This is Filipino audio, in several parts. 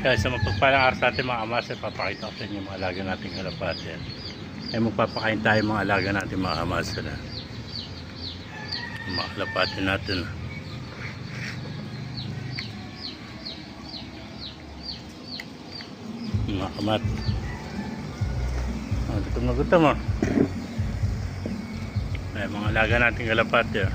Kaya sa mapagpalang araw sa ating mga amaser, papakita ko sa inyo mga alaga nating kalapate. Ay magpapakain tayo mga alaga natin mga amaser. Mga kalapate natin. Mga kamat. Gutom na gutom oh. Ay mga alaga nating kalapate.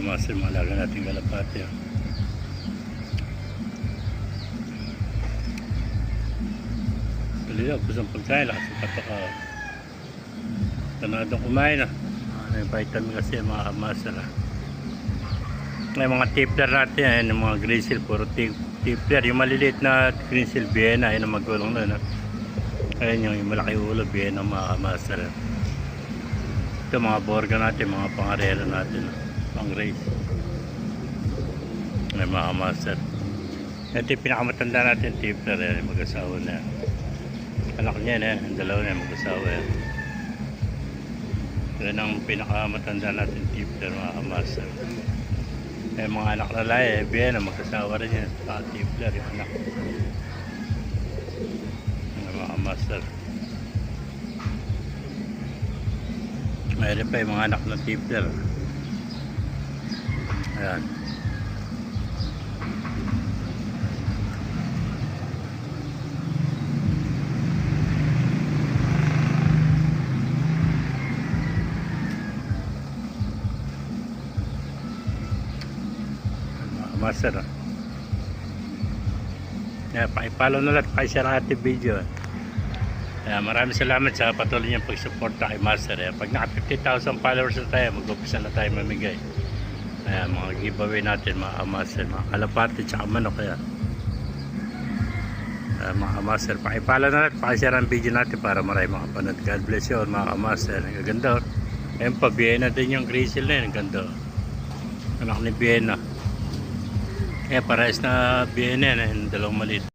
Master, mga alaga natin kalapate. Tuloy ako sa pagkain, lakas ng kataka. Tanadong kumain na. May vitamin kasi mga master. May mga tipler natin, ayan, yung mga grizzle, puro tipler. Yung maliliit na grizzle Vienna, ayun ang magulong na. Ayan yung malaki ulo, Vienna mga master. Ito mga borga natin, mga pangarero natin. Pang race. May mga master. Ito yung pinakamatanda natin tipler, mag-asawa na. Anak niya na, ang dalawa na mag-asawa. Yan ang pinakamatanda natin tipler, mga master. Mga anak lalaki, Vienna, mag-asawa rin yan. Tipler yung anak. Mga master. Mayroon pa yung mga anak ng tipler. Ayan. Master. Pakipollow na lang, pakishare ang ating video. Maraming salamat sa patuloy niyang pagsuporta kay Master. Pag naka 50,000 followers na tayo, mag-upisa na tayo mamigay. Mga giveaway natin mga Master, mga kalapate tsaka manok. Mga Master, pakipollow na lang, pakishare ang video natin para marami makapanood. God bless you all mga Master. Ang ganda. Ayun pa, Vienna din yung grizzle na yun. Ang ganda. Anak ni Vienna. Parehas na Vienna, yung dalawang maliit.